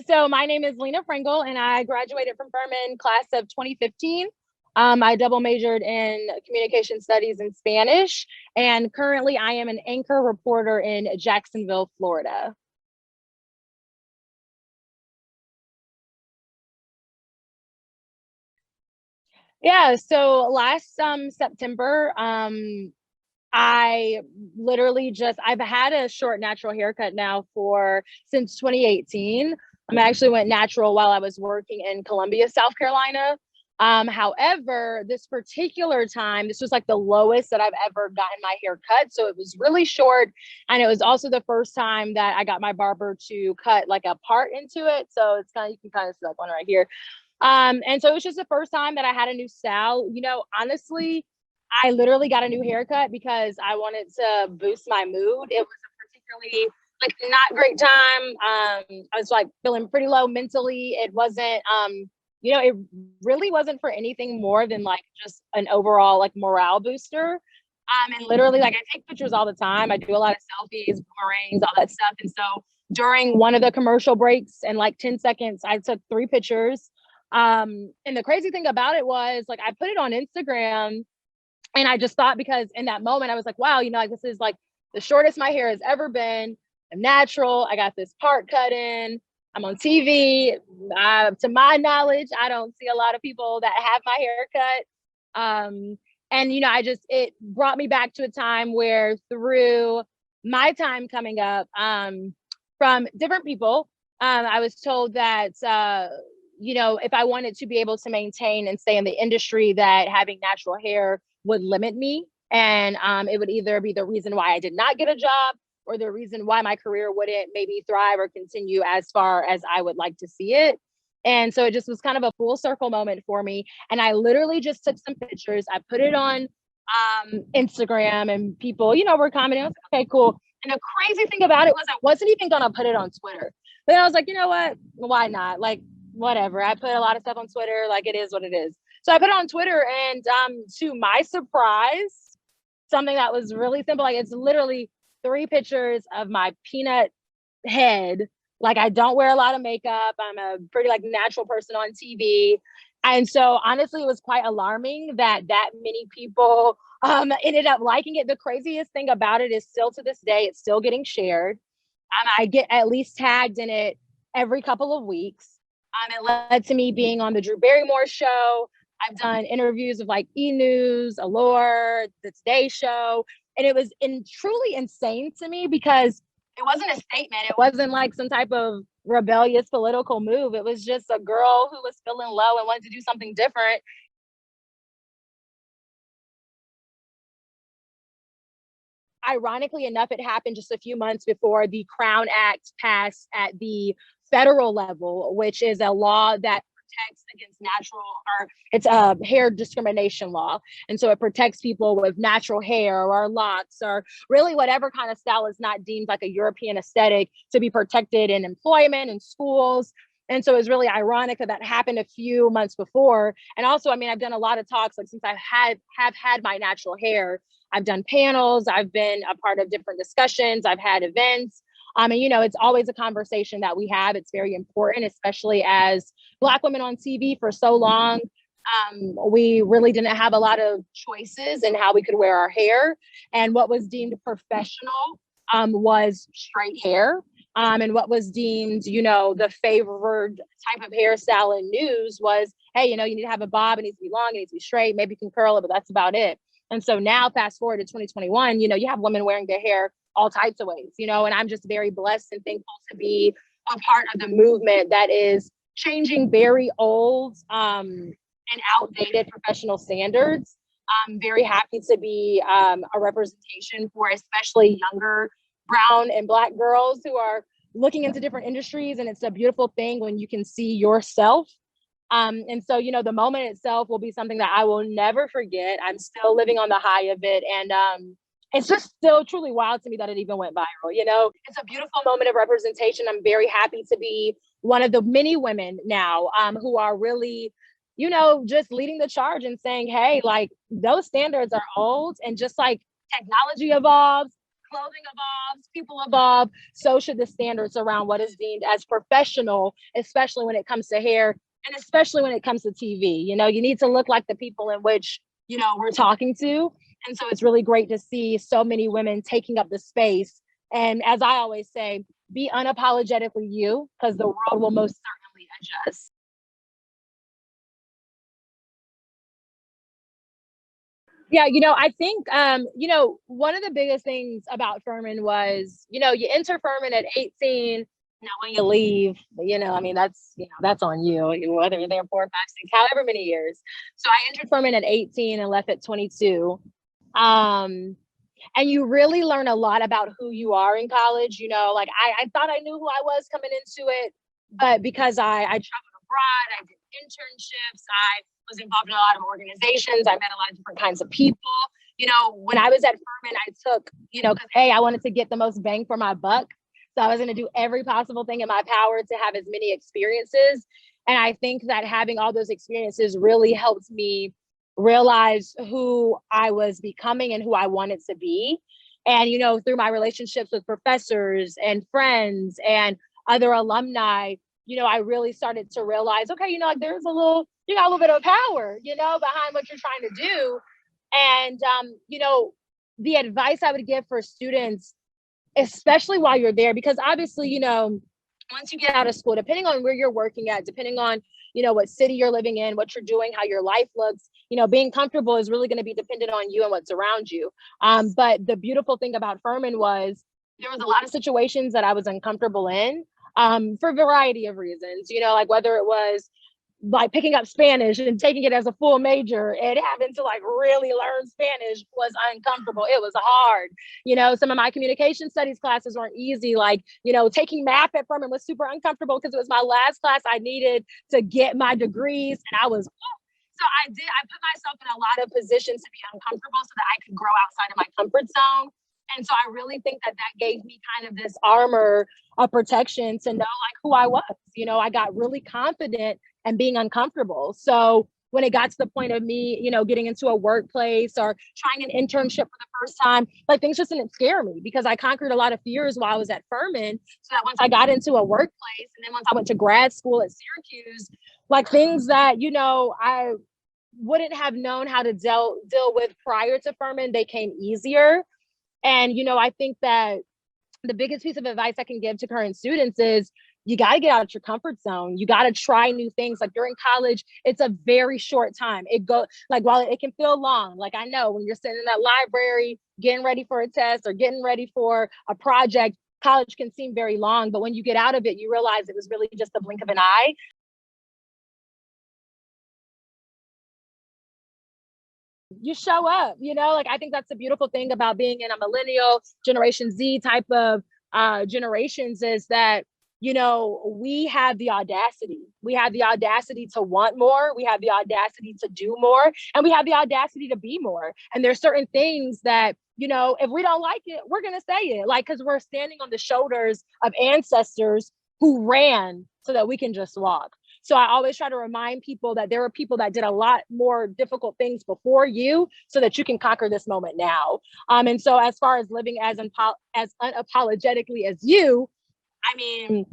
So my name is Lena Pringle, and I graduated from Furman class of 2015. I double majored in communication studies and Spanish, and currently I am an anchor reporter in Jacksonville, Florida. Yeah, so last September, I literally just I've had a short natural haircut now for since 2018. I actually went natural while I was working in Columbia, South Carolina. However, this particular time, this was like the lowest that I've ever gotten my hair cut. So it was really short. And it was also the first time that I got my barber to cut like a part into it. So it's kind of, you can kind of see like one right here. And so it was just the first time that I had a new style. Honestly, I literally got a new haircut because I wanted to boost my mood. It was a particularly like not great time. I was like feeling pretty low mentally. It wasn't it really wasn't for anything more than like just an overall like morale booster. And literally like I take pictures all the time. I do a lot of selfies, boomerangs, all that stuff. And so during one of the commercial breaks in like 10 seconds, I took 3 pictures. And the crazy thing about it was like I put it on Instagram and I just thought because in that moment I was like, wow, like this is like the shortest my hair has ever been. I'm natural. I got this part cut in. I'm on TV. To my knowledge, I don't see a lot of people that have my hair cut. And it brought me back to a time where through my time coming up, from different people, I was told that if I wanted to be able to maintain and stay in the industry, that having natural hair would limit me. And it would either be the reason why I did not get a job or the reason why my career wouldn't maybe thrive or continue as far as I would like to see it. And so it just was kind of a full circle moment for me. And I literally just took some pictures. I put it on Instagram and people, were commenting. I was like, okay, cool. And the crazy thing about it was I wasn't even going to put it on Twitter. But I was like, you know what? Why not? Like, whatever. I put a lot of stuff on Twitter. Like, it is what it is. So I put it on Twitter, and to my surprise, something that was really simple, like it's literally 3 pictures of my peanut head. Like I don't wear a lot of makeup. I'm a pretty like natural person on TV. And so honestly, it was quite alarming that many people ended up liking it. The craziest thing about it is still to this day, it's still getting shared. I get at least tagged in it every couple of weeks. It led to me being on the Drew Barrymore show. I've done interviews with like E! News, Allure, The Today Show, and it was truly insane to me because it wasn't a statement. It wasn't like some type of rebellious political move. It was just a girl who was feeling low and wanted to do something different. Ironically enough, it happened just a few months before the Crown Act passed at the federal level, which is a law that protects against natural or it's a hair discrimination law. And so it protects people with natural hair or locks or really whatever kind of style is not deemed like a European aesthetic to be protected in employment and schools. And so it's really ironic that happened a few months before. And also, I mean, I've done a lot of talks like since I have had my natural hair. I've done panels, I've been a part of different discussions, I've had events. And it's always a conversation that we have. It's very important, especially as Black women on TV for so long. We really didn't have a lot of choices in how we could wear our hair. And what was deemed professional was straight hair. And what was deemed, the favored type of hairstyle in news was, hey, you need to have a bob, it needs to be long, it needs to be straight, maybe you can curl it, but that's about it. And so now fast forward to 2021, you have women wearing their hair all types of ways, and I'm just very blessed and thankful to be a part of the movement that is changing very old and outdated professional standards. I'm very happy to be a representation for especially younger brown and Black girls who are looking into different industries. And it's a beautiful thing when you can see yourself. And so, the moment itself will be something that I will never forget. I'm still living on the high of it. And it's just still truly wild to me that it even went viral. It's a beautiful moment of representation. I'm very happy to be one of the many women now who are really, just leading the charge and saying, hey, like those standards are old, and just like technology evolves, clothing evolves, people evolve, so should the standards around what is deemed as professional, especially when it comes to hair and especially when it comes to TV. You know, you need to look like the people in which, you know, we're talking to. And so it's really great to see so many women taking up the space. And as I always say, be unapologetically you, because the world will most certainly adjust. Yeah, you know, I think, you know, one of the biggest things about Furman was, you know, you enter Furman at 18. Now, when you leave, you know, I mean, that's, you know, that's on you, whether you're there 4, 5, 6, however many years. So I entered Furman at 18 and left at 22. Um, and you really learn a lot about who you are in college. You know, like I thought I knew who I was coming into it, but because I traveled abroad, I did internships, I was involved in a lot of organizations, I met a lot of different kinds of people. You know, when I was at Furman, I took, you know, because hey, I wanted to get the most bang for my buck. So I was going to do every possible thing in my power to have as many experiences. And I think that having all those experiences really helped me realize who I was becoming and who I wanted to be. And, you know, through my relationships with professors and friends and other alumni, you know, I really started to realize, okay, you know, like there's a little, you got a little bit of power, you know, behind what you're trying to do. And, you know, the advice I would give for students, especially while you're there, because obviously, you know, once you get out of school, depending on where you're working at, depending on, you know, what city you're living in, what you're doing, how your life looks, you know, being comfortable is really going to be dependent on you and what's around you. But the beautiful thing about Furman was there was a lot of situations that I was uncomfortable in, for a variety of reasons, you know, like whether it was like picking up Spanish and taking it as a full major and having to like really learn Spanish was uncomfortable. It was hard. You know, some of my communication studies classes weren't easy. Like, you know, taking math at Furman was super uncomfortable because it was my last class I needed to get my degrees. And I was, so I put myself in a lot of positions to be uncomfortable so that I could grow outside of my comfort zone. And so I really think that that gave me kind of this armor of protection to know like who I was. You know, I got really confident and being uncomfortable. So when it got to the point of me, you know, getting into a workplace or trying an internship for the first time, like things just didn't scare me because I conquered a lot of fears while I was at Furman. So that once I got into a workplace and then once I went to grad school at Syracuse, like things that, you know, I wouldn't have known how to deal with prior to Furman, they came easier. And, you know, I think that the biggest piece of advice I can give to current students is you got to get out of your comfort zone. You got to try new things. Like you're in college, it's a very short time. It go like while it can feel long. Like I know when you're sitting in that library, getting ready for a test or getting ready for a project, college can seem very long. But when you get out of it, you realize it was really just the blink of an eye. You show up, you know, like I think that's the beautiful thing about being in a millennial generation Z type of generations is that, you know, we have the audacity. We have the audacity to want more. We have the audacity to do more. And we have the audacity to be more. And there's certain things that, you know, if we don't like it, we're going to say it. Like, because we're standing on the shoulders of ancestors who ran so that we can just walk. So I always try to remind people that there are people that did a lot more difficult things before you so that you can conquer this moment now. And so as far as living as unapologetically as you, I mean,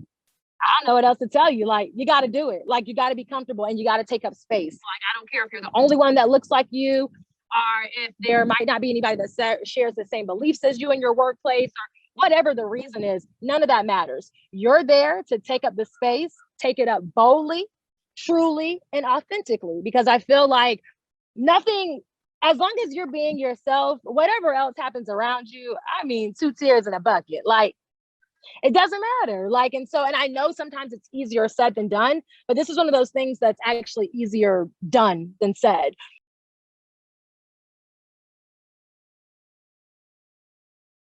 I don't know what else to tell you. Like, you got to do it. Like, you got to be comfortable and you got to take up space. Like, I don't care if you're the only one that looks like you, or if there might not be anybody that shares the same beliefs as you in your workplace, or whatever the reason is. None of that matters. You're there to take up the space, take it up boldly, truly, and authentically, because I feel like nothing, as long as you're being yourself, whatever else happens around you, I mean, 2 tears in a bucket. Like, it doesn't matter. Like, and so, and I know sometimes it's easier said than done, but this is one of those things that's actually easier done than said.